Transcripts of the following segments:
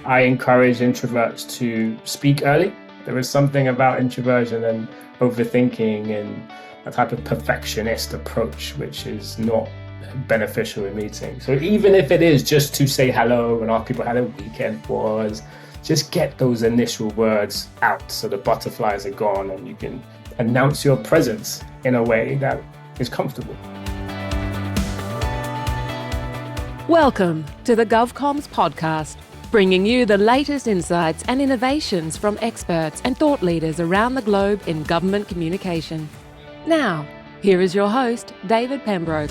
I encourage introverts to speak early. There is something about introversion and overthinking and a type of perfectionist approach, which is not beneficial in meetings. So even if it is just to say hello and ask people how their weekend was, just get those initial words out so the butterflies are gone and you can announce your presence in a way that is comfortable. Welcome to the GovComms podcast, bringing you the latest insights and innovations from experts and thought leaders around the globe in government communication. Now, here is your host, David Pembroke.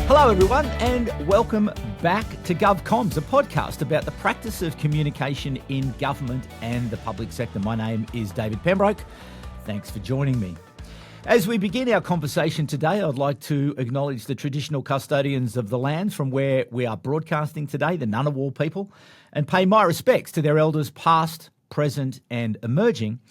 Hello everyone and welcome back to GovComms, a podcast about the practice of communication in government and the public sector. My name is David Pembroke. Thanks for joining me. As we begin our conversation today, I'd like to acknowledge the traditional custodians of the lands from where we are broadcasting today, the Ngunnawal people, and pay my respects to their elders past, present and emerging,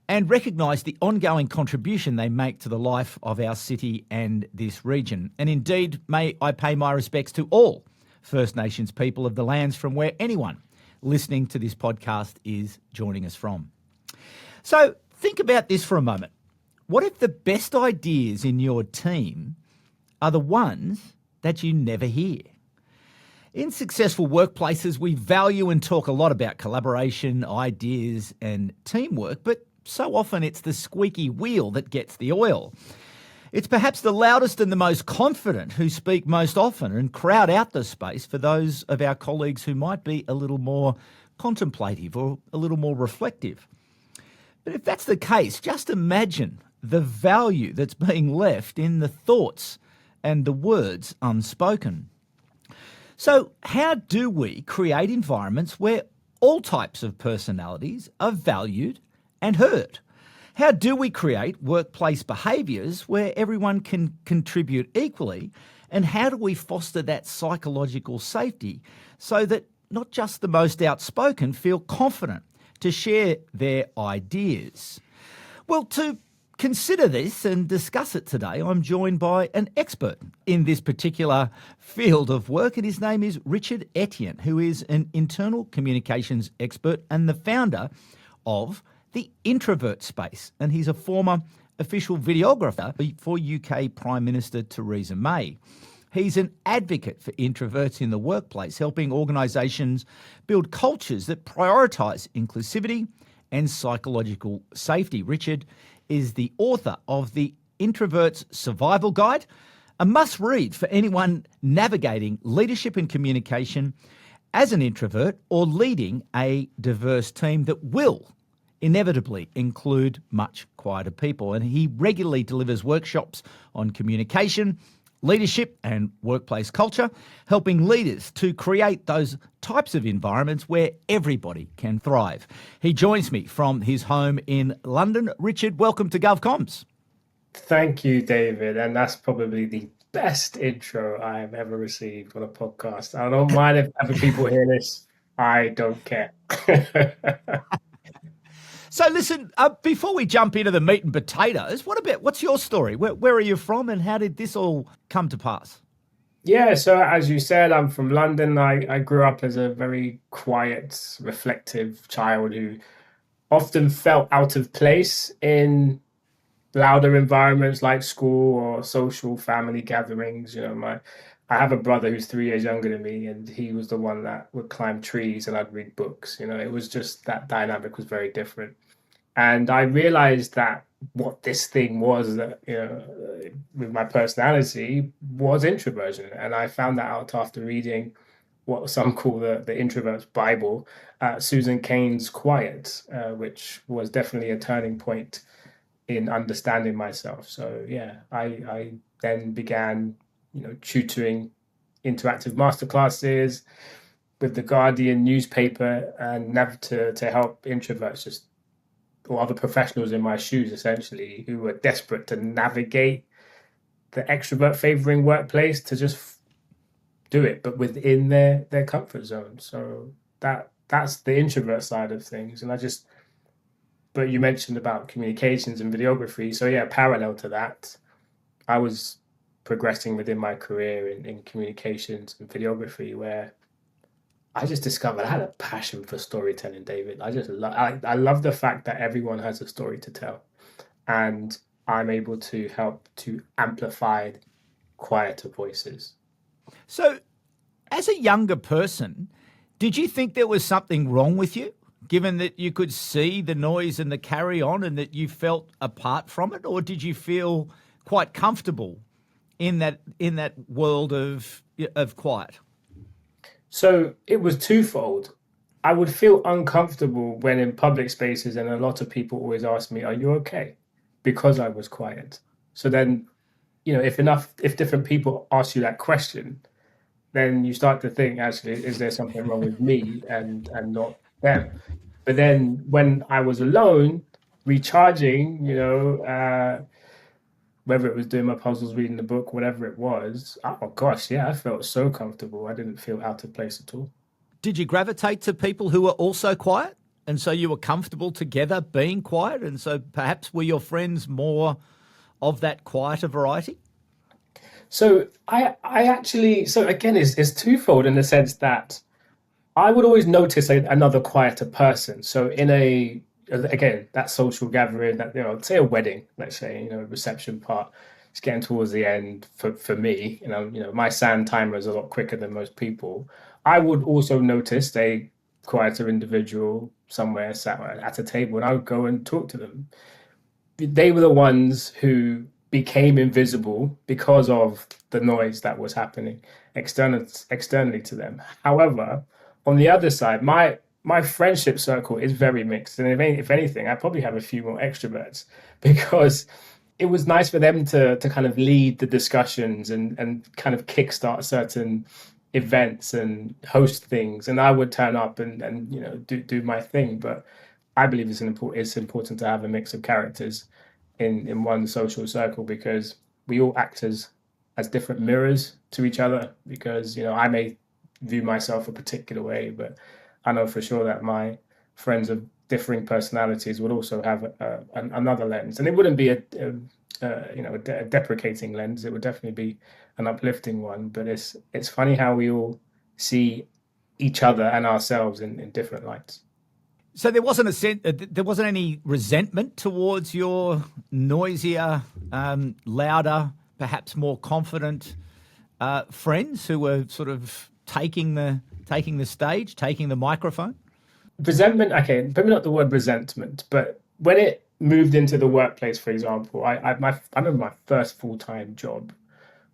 and recognise the ongoing contribution they make to the life of our city and this region. And indeed, may I pay my respects to all First Nations people of the lands from where anyone listening to this podcast is joining us from. So think about this for a moment. What if the best ideas in your team are the ones that you never hear? In successful workplaces, we value and talk a lot about collaboration, ideas and teamwork, but so often it's the squeaky wheel that gets the oil. It's perhaps the loudest and the most confident who speak most often and crowd out the space for those of our colleagues who might be a little more contemplative or a little more reflective. But if that's the case, just imagine the value that's being left in the thoughts and the words unspoken. So how do we create environments where all types of personalities are valued and heard? How do we create workplace behaviours where everyone can contribute equally? And how do we foster that psychological safety so that not just the most outspoken feel confident to share their ideas? Well, to consider this and discuss it today, I'm joined by an expert in this particular field of work, and his name is Richard Etienne, who is an internal communications expert and the founder of the Introvert Space, and he's a former official videographer for UK Prime Minister Theresa May. He's an advocate for introverts in the workplace, helping organisations build cultures that prioritise inclusivity and psychological safety. Richard is the author of the Introverts Survival Guide, a must-read for anyone navigating leadership and communication as an introvert or leading a diverse team that will inevitably include much quieter people. And he regularly delivers workshops on communication, leadership and workplace culture, helping leaders to create those types of environments where everybody can thrive. He joins me from his home in London. Richard, welcome to GovComms. Thank you, David. And that's probably the best intro I've ever received on a podcast. I don't mind if other people hear this. I don't care. So listen, before we jump into the meat and potatoes, what's your story? Where are you from and how did this all come to pass? Yeah, so as you said, I'm from London. I grew up as a very quiet, reflective child who often felt out of place in louder environments like school or social family gatherings. I have a brother who's 3 years younger than me, and he was the one that would climb trees and I'd read books. It was just that dynamic was very different. And I realized that what this thing was that, with my personality was introversion. And I found that out after reading what some call the Introvert's Bible, Susan Cain's Quiet, which was definitely a turning point in understanding myself. So, yeah, I then began, tutoring interactive masterclasses with the Guardian newspaper and to help introverts or other professionals in my shoes, essentially, who were desperate to navigate the extrovert favoring workplace to just do it, but within their comfort zone. So that's the introvert side of things. But you mentioned about communications and videography. So yeah, parallel to that, I was progressing within my career in communications and videography, where I just discovered I had a passion for storytelling, David. I love the fact that everyone has a story to tell, and I'm able to help to amplify quieter voices. So, as a younger person, did you think there was something wrong with you, given that you could see the noise and the carry on and that you felt apart from it? Or did you feel quite comfortable in that world of quiet? So it was twofold. I would feel uncomfortable when in public spaces, and a lot of people always ask me, "Are you okay?" Because I was quiet. So then, if different people ask you that question, then you start to think, actually, is there something wrong with me and not them? But then when I was alone, recharging, whether it was doing my puzzles, reading the book, whatever it was, oh gosh, yeah, I felt so comfortable. I didn't feel out of place at all. Did you gravitate to people who were also quiet? And so you were comfortable together being quiet? And so perhaps were your friends more of that quieter variety? So I actually, so again, it's twofold in the sense that I would always notice another quieter person. So again, that social gathering, that, say a wedding, let's say, reception part, it's getting towards the end for me, my sand timer is a lot quicker than most people. I would also notice a quieter individual somewhere sat at a table, and I would go and talk to them. They were the ones who became invisible because of the noise that was happening externally to them. However, on the other side, my friendship circle is very mixed. And if anything, I probably have a few more extroverts, because it was nice for them to kind of lead the discussions and kind of kickstart certain events and host things. And I would turn up and do my thing. But I believe it's important to have a mix of characters in one social circle, because we all act as different mirrors to each other, because I may view myself a particular way, but I know for sure that my friends of differing personalities would also have another lens, and it wouldn't be a deprecating lens. It would definitely be an uplifting one. But it's funny how we all see each other and ourselves in different lights. So there wasn't any resentment towards your noisier, louder, perhaps more confident friends who were sort of taking the stage, taking the microphone? Resentment, okay, maybe not the word resentment, but when it moved into the workplace, for example, I remember my first full-time job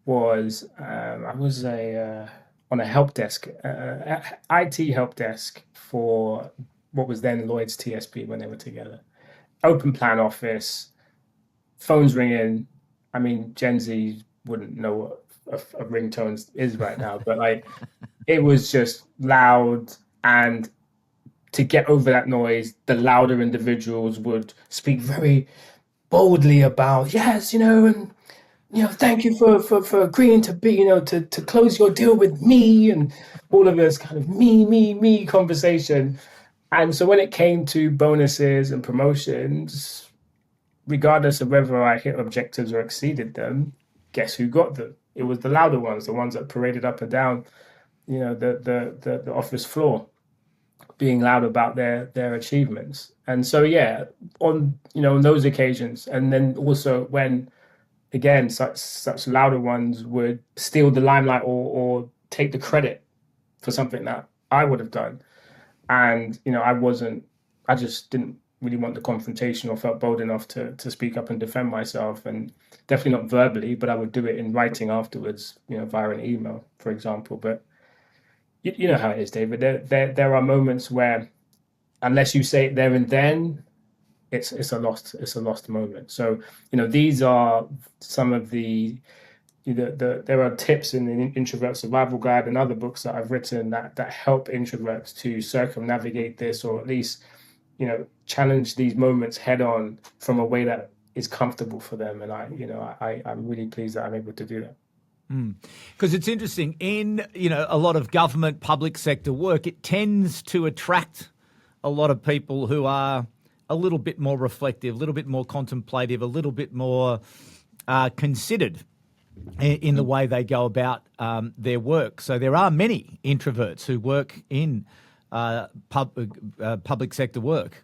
was I was on a help desk, IT help desk for what was then Lloyd's TSB when they were together. Open plan office, phones ringing. I mean, Gen Z wouldn't know what a ringtone is right now, but it was just loud. And to get over that noise, the louder individuals would speak very boldly about, yes, and thank you for agreeing to be, to close your deal with me, and all of this kind of me conversation. And so when it came to bonuses and promotions, regardless of whether I hit objectives or exceeded them, guess who got them? It was the louder ones, the ones that paraded up and down, the office floor, being loud about their achievements. And so, yeah, on those occasions, and then also when, again, such louder ones would steal the limelight or take the credit for something that I would have done. And, I just didn't really want the confrontation, or felt bold enough to speak up and defend myself, and definitely not verbally, but I would do it in writing afterwards, via an email, for example. But you know how it is, David. There are moments where, unless you say it there and then, it's a lost moment. So these are some of the there are tips in the Introvert Survival Guide and other books that I've written that help introverts to circumnavigate this, or at least challenge these moments head on from a way that is comfortable for them. And I'm really pleased that I'm able to do that. Because it's interesting, in a lot of government public sector work, it tends to attract a lot of people who are a little bit more reflective, a little bit more contemplative, a little bit more considered in the way they go about their work. So there are many introverts who work in public sector work.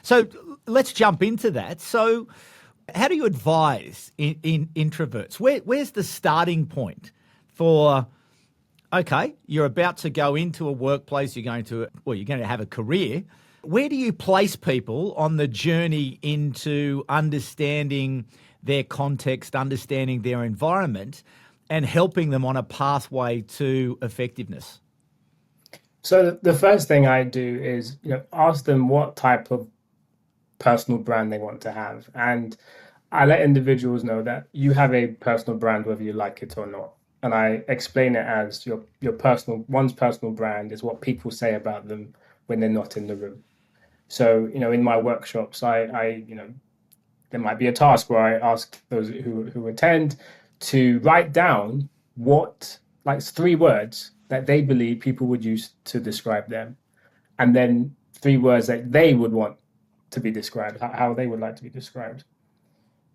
So let's jump into that. So how do you advise in introverts? Where's the starting point for, okay, you're about to go into a workplace, you're going to have a career. Where do you place people on the journey into understanding their context, understanding their environment, and helping them on a pathway to effectiveness? So the first thing I do is, ask them what type of personal brand they want to have. And I let individuals know that you have a personal brand, whether you like it or not. And I explain it as one's personal brand is what people say about them when they're not in the room. So, in my workshops, there might be a task where I ask those who attend to write down like 3 words that they believe people would use to describe them. And then 3 words that they would want to be described, how they would like to be described.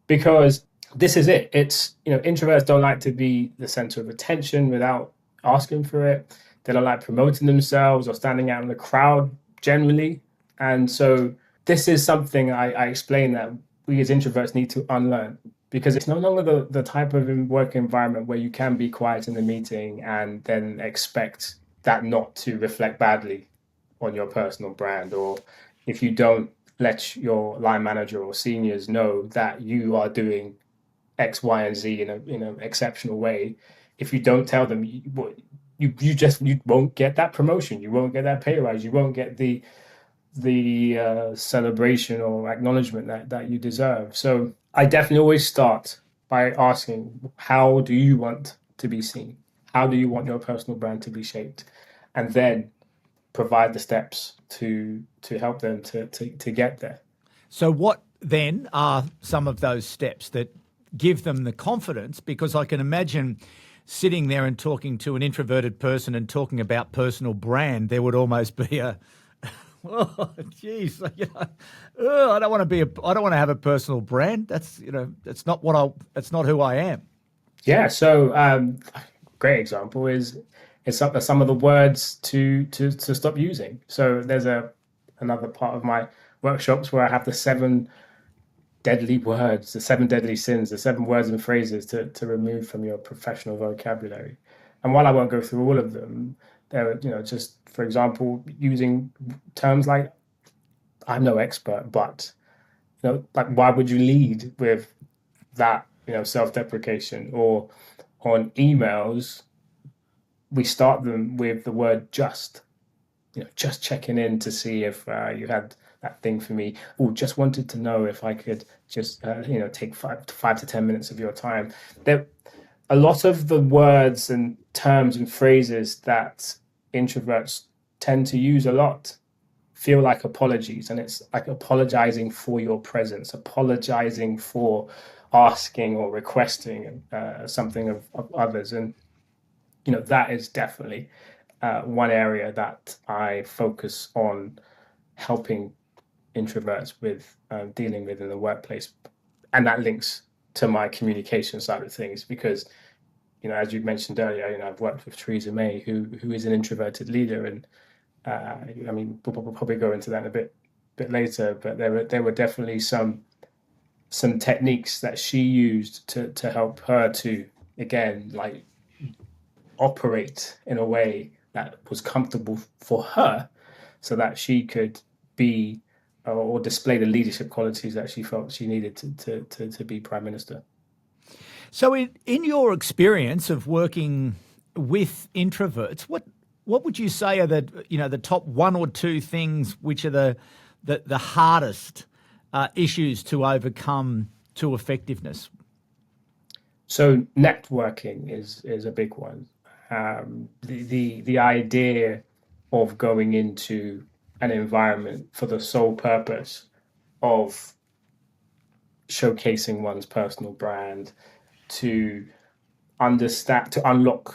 Because this is it. It's, introverts don't like to be the center of attention without asking for it. They don't like promoting themselves or standing out in the crowd generally. And so this is something I explain that we as introverts need to unlearn, because it's no longer the type of work environment where you can be quiet in the meeting and then expect that not to reflect badly on your personal brand, or if you don't let your line manager or seniors know that you are doing X, Y, and Z in an exceptional way. If you don't tell them, you won't get that promotion, you won't get that pay rise, you won't get the celebration or acknowledgement that you deserve. So I definitely always start by asking, how do you want to be seen? How do you want your personal brand to be shaped? And then provide the steps to help them to get there. So what then are some of those steps that give them the confidence? Because I can imagine sitting there and talking to an introverted person and talking about personal brand, there would almost be oh, geez, I don't want to have a personal brand. That's not who I am. Yeah. So great example is some of the words to stop using. So there's another part of my workshops where I have the 7 deadly words, the 7 deadly sins, the 7 words and phrases to remove from your professional vocabulary. And while I won't go through all of them, there are, just for example, using terms like, I'm no expert, but, like, why would you lead with that, self-deprecation? Or on emails, we start them with the word just, just checking in to see if you had that thing for me. Oh, just wanted to know if I could just, take 5 to 10 minutes of your time. A lot of the words and terms and phrases that introverts tend to use a lot feel like apologies, and it's like apologizing for your presence, apologizing for asking or requesting something of others. And that is definitely one area that I focus on helping introverts with dealing with in the workplace. And that links to my communication side of things, because, as you mentioned earlier, I've worked with Theresa May, who is an introverted leader. And we'll probably go into that a bit later, but there were definitely some techniques that she used to help her to, again, like, operate in a way that was comfortable for her, so that she could be or display the leadership qualities that she felt she needed to be Prime Minister. So in your experience of working with introverts, what would you say are the top 1 or 2 things which are the hardest issues to overcome to effectiveness? So networking is a big one. The idea of going into an environment for the sole purpose of showcasing one's personal brand, to unlock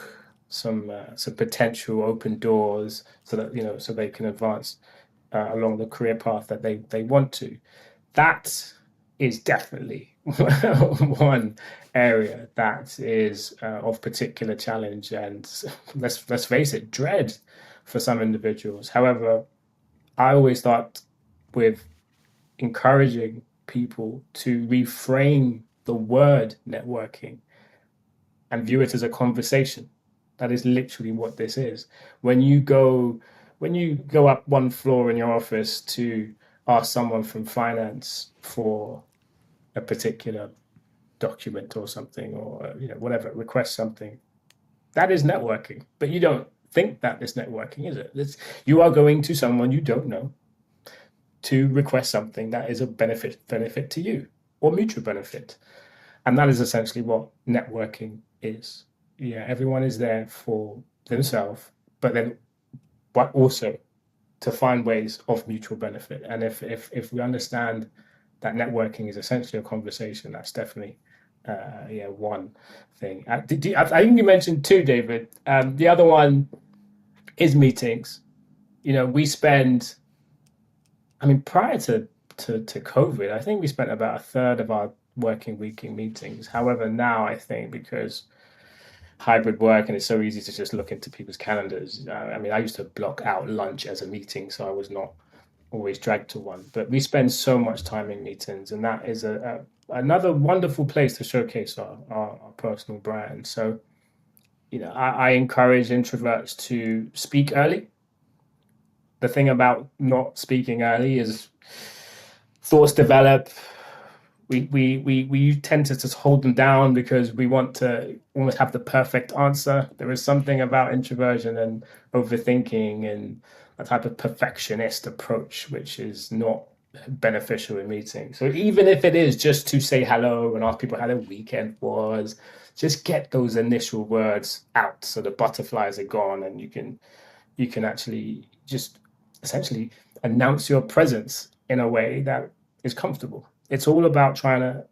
some potential open doors, so that so they can advance along the career path that they want to. That is definitely one area that is of particular challenge and let's face it, dread for some individuals. However, I always start with encouraging people to reframe the word networking and view it as a conversation. That is literally what this is. When you go up one floor in your office to ask someone from finance for a particular document or something, or whatever, request something, that is networking. But you don't think that is networking, is it? You are going to someone you don't know to request something that is a benefit to you or mutual benefit. And that is essentially what networking is. Yeah, everyone is there for themselves, but also to find ways of mutual benefit. And if we understand that networking is essentially a conversation, that's definitely one thing. I think you mentioned two, David. The other one is meetings. We spend, prior to COVID, I think we spent about a third of our working week in meetings. However, now I think because hybrid work and it's so easy to just look into people's calendars. I used to block out lunch as a meeting, so I was not always dragged to one. But we spend so much time in meetings, and that is another wonderful place to showcase our personal brand. So, I encourage introverts to speak early. The thing about not speaking early is thoughts develop. We tend to just hold them down because we want to almost have the perfect answer. There is something about introversion and overthinking and a type of perfectionist approach, which is not beneficial in meetings. So even if it is just to say hello and ask people how their weekend was, just get those initial words out so the butterflies are gone and you can actually just essentially announce your presence in a way that is comfortable. It's all about trying to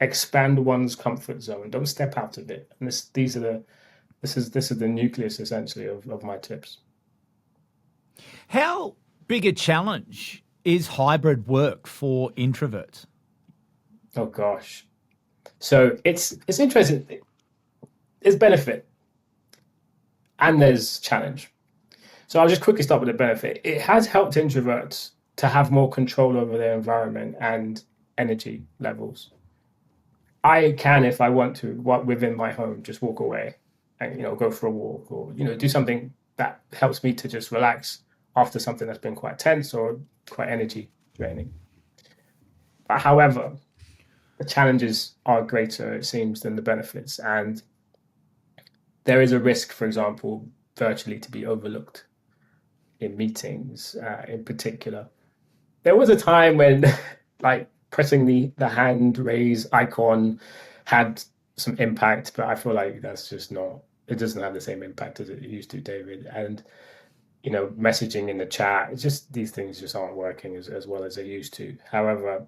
expand one's comfort zone. Don't step out of it. And this is the nucleus essentially of my tips. How big a challenge is hybrid work for introverts? Oh gosh. So it's interesting. There's benefit and there's challenge. So I'll just quickly start with the benefit. It has helped introverts to have more control over their environment and energy levels. I can, if I want to, within my home, just walk away and go for a walk or do something that helps me to just relax after something that's been quite tense or quite energy draining. But however, the challenges are greater, it seems, than the benefits, and there is a risk, for example, virtually to be overlooked in meetings, in particular. There was a time when, pressing the hand raise icon had some impact, but I feel like that's just not. It doesn't have the same impact as it used to, David. And messaging in the chat, it's just these things just aren't working as well as they used to. However,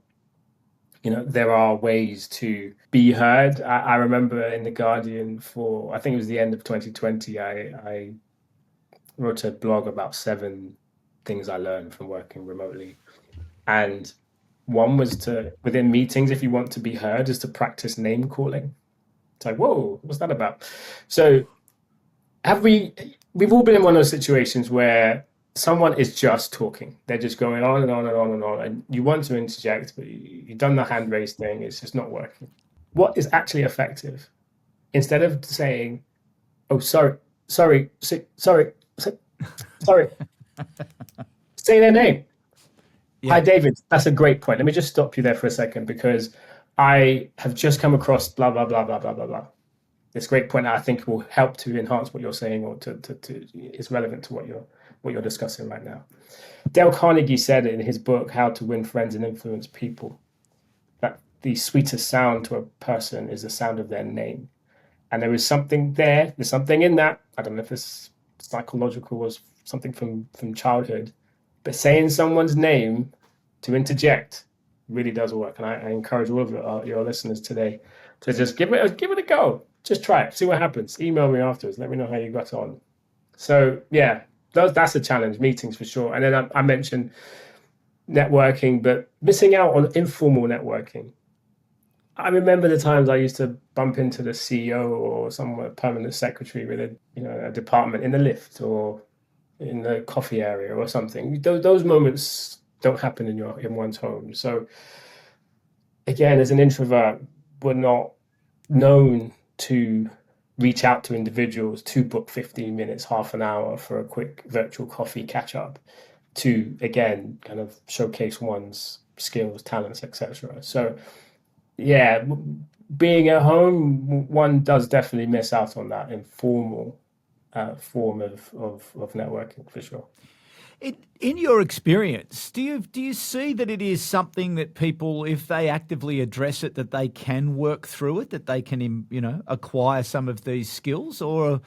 there are ways to be heard. I remember in The Guardian I think it was the end of 2020, I wrote a blog about 7 things I learned from working remotely. And one was within meetings, if you want to be heard, is to practice name calling. It's like, whoa, what's that about? So we've all been in one of those situations where someone is just talking. They're just going on and on and on and on. And you want to interject, but you've done the hand raise thing. It's just not working. What is actually effective? Instead of saying, oh, sorry, say their name. Yeah. Hi, David. That's a great point. Let me just stop you there for a second because I have just come across blah, blah, blah, blah, blah, blah, blah. This great point that I think will help to enhance what you're saying or to is relevant to what you're discussing right now. Dale Carnegie said in his book, How to Win Friends and Influence People, that the sweetest sound to a person is the sound of their name. And there is something there. There's something in that. I don't know if it's psychological or something from childhood, but saying someone's name to interject really does work. And I encourage all of your listeners today to just give it a go. Just try it. See what happens. Email me afterwards. Let me know how you got on. So yeah, that's a challenge. Meetings for sure. And then I mentioned networking, but missing out on informal networking. I remember the times I used to bump into the CEO or some permanent secretary with a department in the lift or in the coffee area or something. Those moments don't happen in one's home. So again, as an introvert, we're not known to reach out to individuals to book 15 minutes, half an hour for a quick virtual coffee catch up to, again, kind of showcase one's skills, talents, etc. So, yeah, being at home, one does definitely miss out on that informal form of networking for sure. In your experience, do you see that it is something that people, if they actively address it, that they can work through it, that they can, acquire some of these skills, or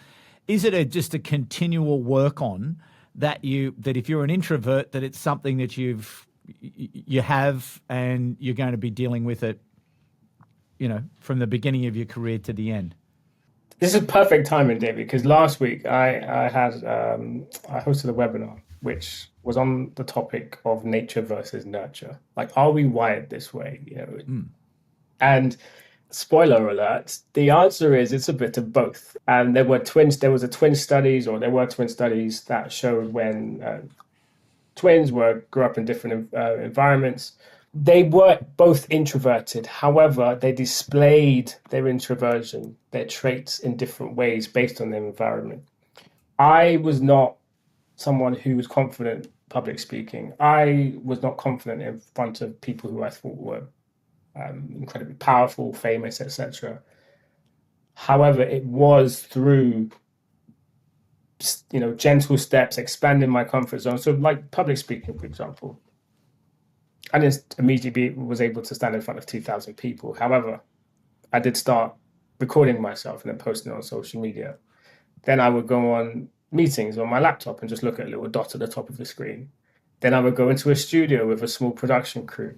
is it just a continual work on that if you're an introvert, that it's something that you have and you're going to be dealing with it, from the beginning of your career to the end? This is perfect timing, David, because last week I hosted a webinar which was on the topic of nature versus nurture. Like, are we wired this way? And spoiler alert, the answer is it's a bit of both. And there were twin studies that showed when twins grew up in different environments. They were both introverted. However, they displayed their introversion, their traits in different ways based on their environment. I was not someone who was confident public speaking. I was not confident in front of people who I thought were incredibly powerful, famous, etc. However, it was through gentle steps, expanding my comfort zone. So, like public speaking, for example, I didn't immediately was able to stand in front of 2,000 people. However, I did start recording myself and then posting it on social media. Then I would go on meetings on my laptop and just look at a little dot at the top of the screen. Then I would go into a studio with a small production crew.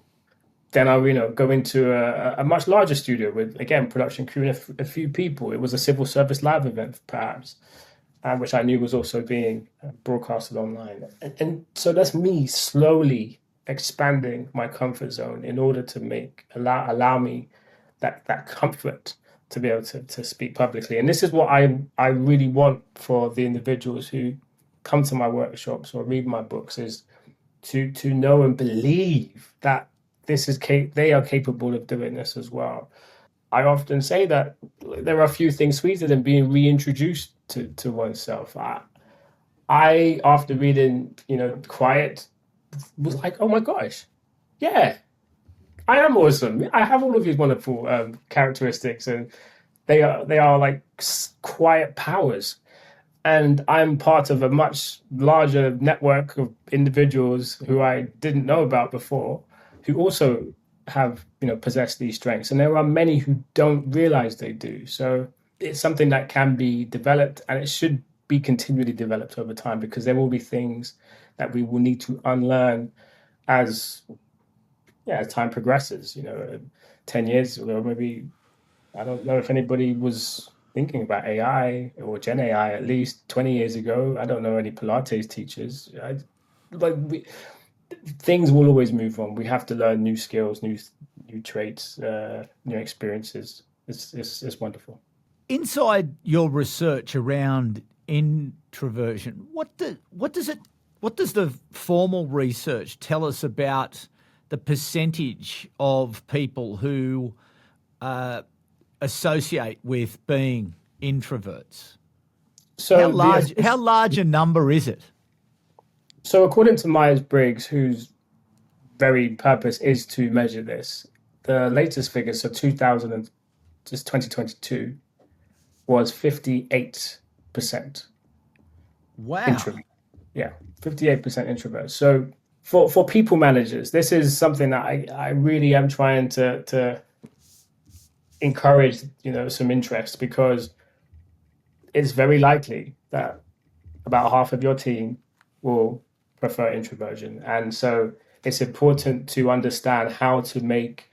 Then I would go into a much larger studio with, again, production crew and a few people. It was a civil service live event, perhaps, which I knew was also being broadcasted online. And so that's me slowly expanding my comfort zone in order to allow me that comfort to be able to speak publicly. And this is what I really want for the individuals who come to my workshops or read my books, is to know and believe that they are capable of doing this as well. I often say that there are few things sweeter than being reintroduced to oneself. I after reading, Quiet, was like, oh my gosh, yeah, I am awesome. I have all of these wonderful characteristics, and they are like quiet powers. And I'm part of a much larger network of individuals who I didn't know about before, who also have, possess these strengths. And there are many who don't realize they do. So it's something that can be developed, and it should be continually developed over time, because there will be things that we will need to unlearn as time progresses. 10 years ago, maybe, I don't know if anybody was thinking about AI or Gen AI at least 20 years ago. I don't know any Pilates teachers. Things will always move on. We have to learn new skills, new traits, new experiences. It's wonderful. Inside your research around introversion, what does the formal research tell us about the percentage of people who associate with being introverts? So how large a number is it? So according to Myers-Briggs, whose very purpose is to measure this, the latest figures, so 2022, was 58%. Wow. Introvert. Yeah, 58% introverts. So for people managers, this is something that I really am trying to encourage, some interest, because it's very likely that about half of your team will prefer introversion. And so it's important to understand how to make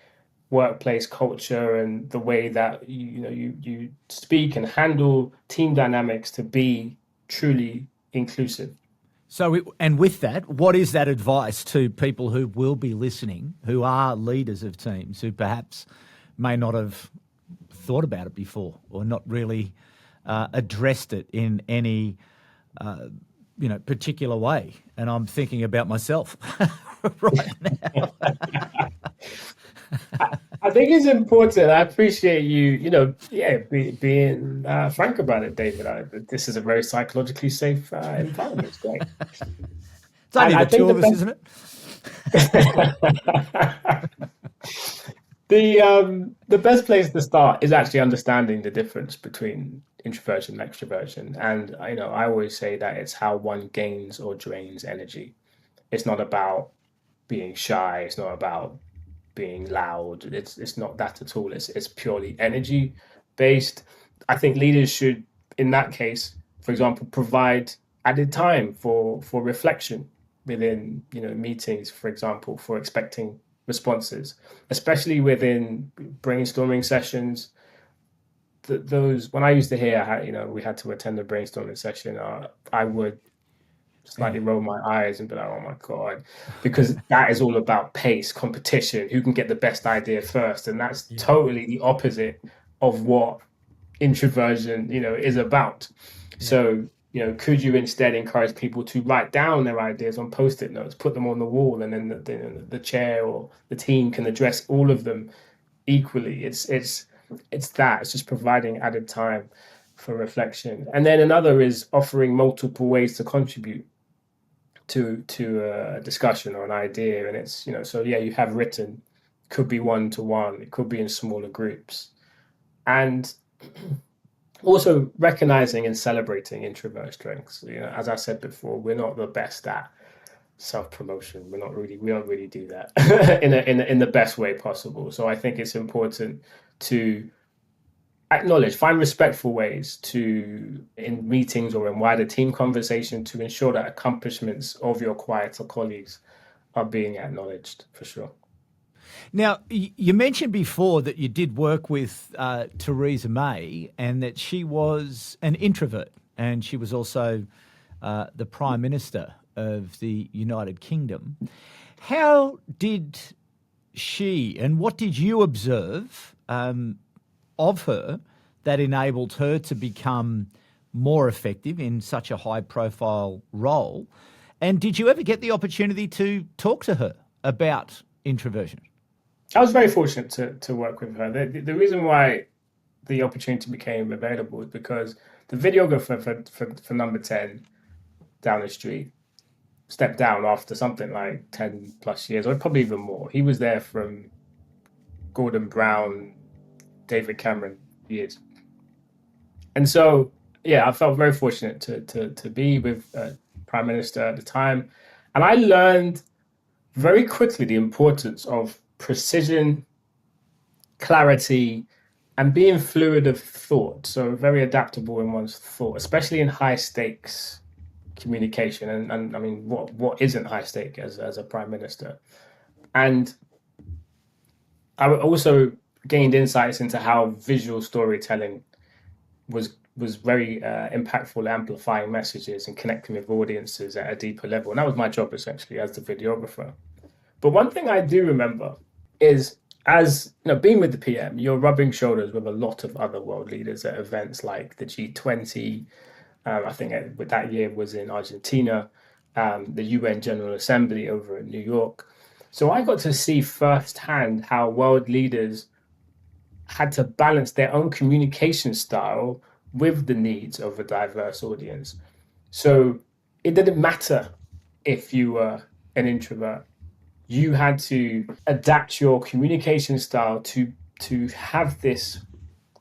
workplace culture and the way that you speak and handle team dynamics to be truly inclusive. So, and with that, what is that advice to people who will be listening, who are leaders of teams, who perhaps may not have thought about it before or not really addressed it in any particular way. And I'm thinking about myself right now. I think it's important. I appreciate you, being frank about it, David. This is a very psychologically safe environment. It's great. It's only I the two think of us, isn't it? The best place to start is actually understanding the difference between introversion and extroversion. And I always say that it's how one gains or drains energy. It's not about being shy. It's not about being loud. It's not that at all. It's purely energy based. I think leaders should, in that case, for example, provide added time for reflection within meetings, for example, for expecting responses, especially within brainstorming sessions. Those, when I used to hear how we had to attend a brainstorming session, I would slightly roll my eyes and be like, oh my God, because that is all about pace, competition, who can get the best idea first. And that's totally the opposite of what introversion, is about. Yeah. So, could you instead encourage people to write down their ideas on Post-it notes, put them on the wall, and then the chair or the team can address all of them equally? It's just providing added time for reflection. And then another is offering multiple ways to contribute to a discussion or an idea. And it's, you have written, could be one-to-one, it could be in smaller groups. And also recognizing and celebrating introvert strengths. As I said before, we're not the best at self-promotion. We don't really do that in the best way possible. So I think it's important to acknowledge, find respectful ways in meetings or in wider team conversation, to ensure that accomplishments of your quieter colleagues are being acknowledged, for sure. Now, you mentioned before that you did work with Theresa May and that she was an introvert, and she was also the Prime Minister of the United Kingdom. How did she, and what did you observe of her that enabled her to become more effective in such a high-profile role? And did you ever get the opportunity to talk to her about introversion? I was very fortunate to work with her. The reason why the opportunity became available is because the videographer for Number 10 down the street stepped down after something like 10 plus years, or probably even more. He was there from Gordon Brown, David Cameron years. And so, I felt very fortunate to be with Prime Minister at the time. And I learned very quickly the importance of precision, clarity, and being fluid of thought. So very adaptable in one's thought, especially in high stakes communication. And I mean, what isn't high stake as a Prime Minister? And I also gained insights into how visual storytelling was very impactful, amplifying messages and connecting with audiences at a deeper level. And that was my job, essentially, as the videographer. But one thing I do remember is, as being with the PM, you're rubbing shoulders with a lot of other world leaders at events like the G20. I think that year was in Argentina, the UN General Assembly over in New York. So I got to see firsthand how world leaders had to balance their own communication style with the needs of a diverse audience. So it didn't matter if you were an introvert. You had to adapt your communication style to have this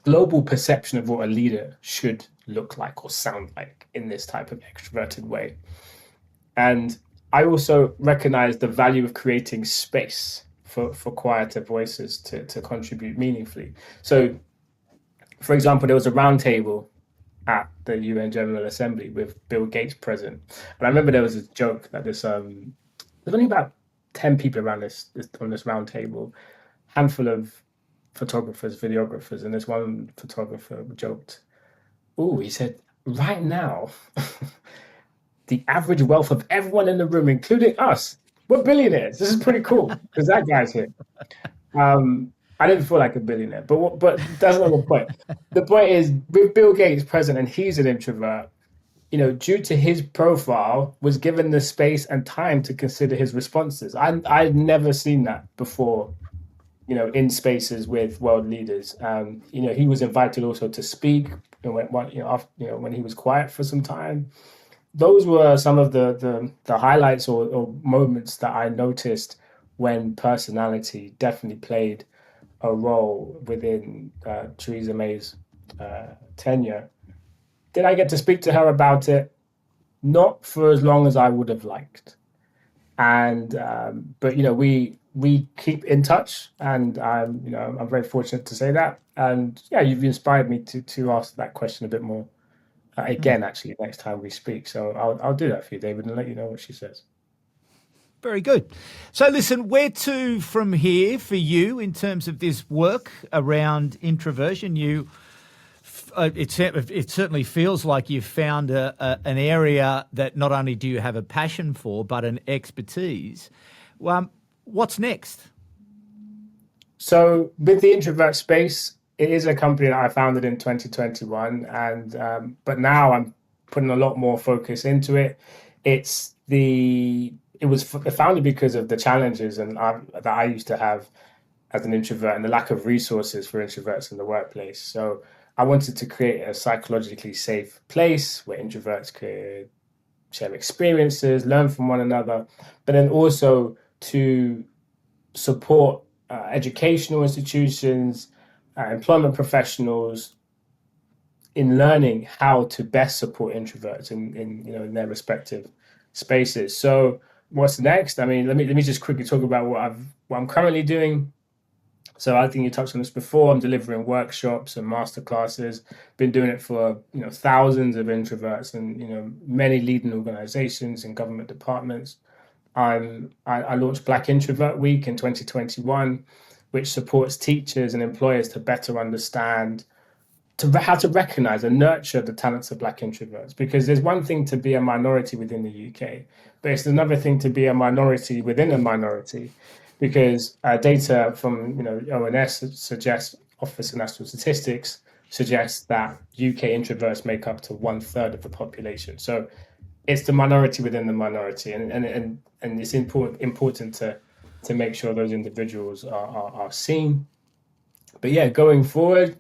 global perception of what a leader should look like or sound like in this type of extroverted way. And I also recognized the value of creating space for quieter voices to contribute meaningfully. So, for example, there was a roundtable at the UN General Assembly with Bill Gates present. And I remember there was a joke that there's only about 10 people around on this round table, handful of photographers, videographers, and this one photographer joked, he said, right now, the average wealth of everyone in the room, including us, we're billionaires. This is pretty cool because that guy's here. I didn't feel like a billionaire, but that's not the point. The point is, with Bill Gates present and he's an introvert, due to his profile, was given the space and time to consider his responses. I'd never seen that before, in spaces with world leaders. He was invited also to speak, when he was quiet for some time. Those were some of the highlights or moments that I noticed when personality definitely played a role within Theresa May's tenure. Did I get to speak to her about it? Not for as long as I would have liked. And but we keep in touch, and I'm very fortunate to say that. And yeah, you've inspired me to ask that question a bit more again, actually, next time we speak. So I'll do that for you, David, and let you know what she says. Very good. So listen, where to from here for you in terms of this work around introversion? It certainly feels like you've found an area that not only do you have a passion for, but an expertise. What's next? So with the Introvert Space, it is a company that I founded in 2021, and but now I'm putting a lot more focus into it. It was founded because of the challenges that I used to have as an introvert and the lack of resources for introverts in the workplace. So I wanted to create a psychologically safe place where introverts could share experiences, learn from one another, but then also to support educational institutions, employment professionals in learning how to best support introverts in their respective spaces. So what's next? I mean, let me just quickly talk about what I'm currently doing. So I think you touched on this before. I'm delivering workshops and masterclasses. Been doing it for thousands of introverts and many leading organizations and government departments. I launched Black Introvert Week in 2021, which supports teachers and employers to better understand how to recognize and nurture the talents of Black introverts. Because there's one thing to be a minority within the UK, but it's another thing to be a minority within a minority. Because data from ONS suggests, Office of National Statistics suggests that UK introverts make up to 1/3 of the population. So it's the minority within the minority, and it's important to make sure those individuals are seen. But yeah, going forward,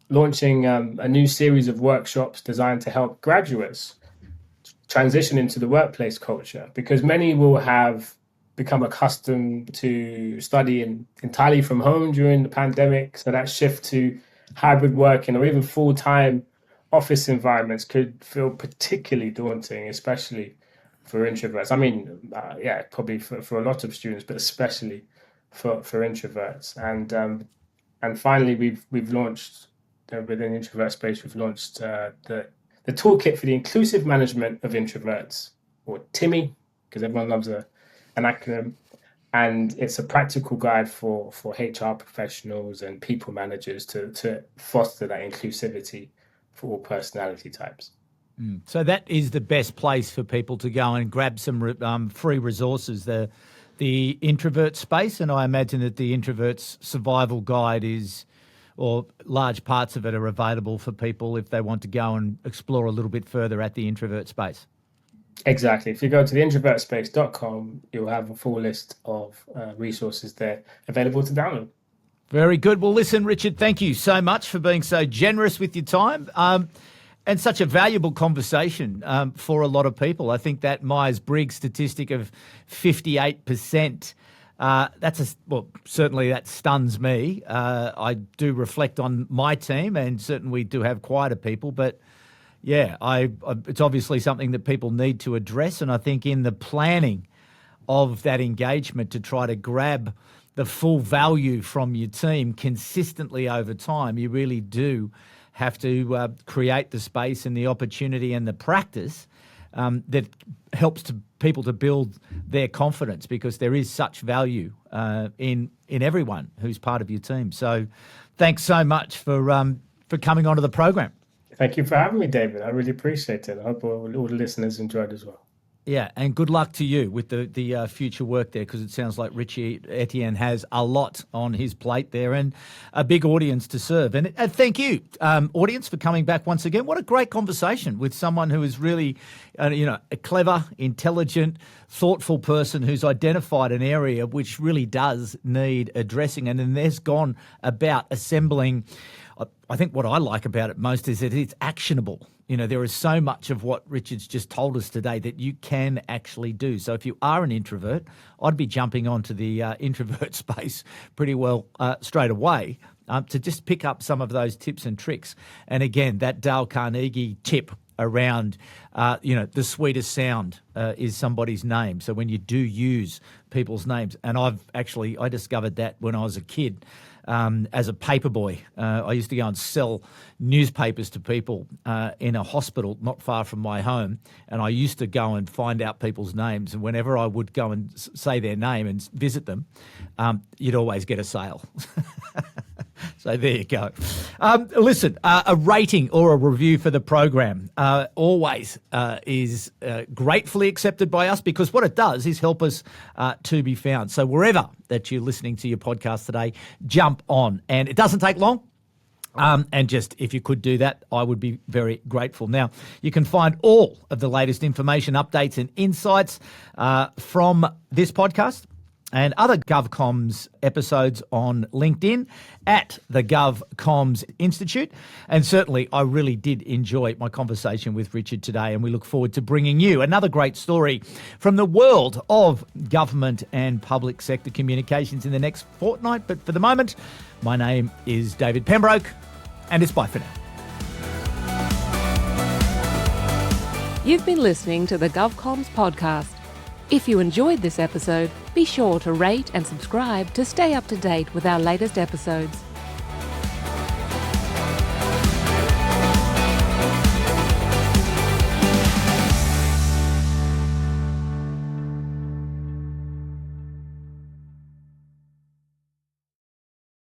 launching a new series of workshops designed to help graduates transition into the workplace culture, because many will have become accustomed to studying entirely from home during the pandemic. So that shift to hybrid working or even full-time office environments could feel particularly daunting, especially for introverts. I mean, probably for a lot of students, but especially for introverts. And finally, we've launched within Introvert Space, we've launched the toolkit for the inclusive management of introverts, or TIMI, because everyone loves an acronym. And it's a practical guide for HR professionals and people managers to foster that inclusivity for all personality types. So that is the best place for people to go and grab some free resources, the Introvert Space. And I imagine that the Introvert's Survival Guide or large parts of it are available for people if they want to go and explore a little bit further at the Introvert Space. Exactly. If you go to the introvertspace.com, you'll have a full list of resources there available to download. Very good. Well, listen, Richard, thank you so much for being so generous with your time and such a valuable conversation for a lot of people. I think that Myers-Briggs statistic of 58%, certainly that stuns me. I do reflect on my team, and certainly we do have quieter people, but yeah, it's obviously something that people need to address. And I think in the planning of that engagement to try to grab the full value from your team consistently over time, you really do have to create the space and the opportunity and the practice that helps people to build their confidence, because there is such value in everyone who's part of your team. So thanks so much for coming onto the program. Thank you for having me, David. I really appreciate it. I hope all the listeners enjoyed as well. Yeah, and good luck to you with the future work there, because it sounds like Richard Etienne has a lot on his plate there and a big audience to serve. And thank you, audience, for coming back once again. What a great conversation with someone who is really, a clever, intelligent, thoughtful person who's identified an area which really does need addressing, and then there's gone about assembling. I think what I like about it most is that it's actionable. There is so much of what Richard's just told us today that you can actually do. So if you are an introvert, I'd be jumping onto the introvert space pretty well straight away to just pick up some of those tips and tricks. And again, that Dale Carnegie tip around, the sweetest sound is somebody's name. So when you do use people's names, and I discovered that when I was a kid. As a paper boy, I used to go and sell newspapers to people in a hospital not far from my home, and I used to go and find out people's names, and whenever I would go and say their name and visit them, you'd always get a sale. So there you go. Listen, a rating or a review for the program always is gratefully accepted by us, because what it does is help us to be found. So wherever that you're listening to your podcast today, jump on. And it doesn't take long. And just, if you could do that, I would be very grateful. Now, you can find all of the latest information, updates and insights from this podcast and other GovComms episodes on LinkedIn at the GovComms Institute. And certainly, I really did enjoy my conversation with Richard today, and we look forward to bringing you another great story from the world of government and public sector communications in the next fortnight. But for the moment, my name is David Pembroke, and it's bye for now. You've been listening to the GovComms podcast. If you enjoyed this episode, be sure to rate and subscribe to stay up to date with our latest episodes.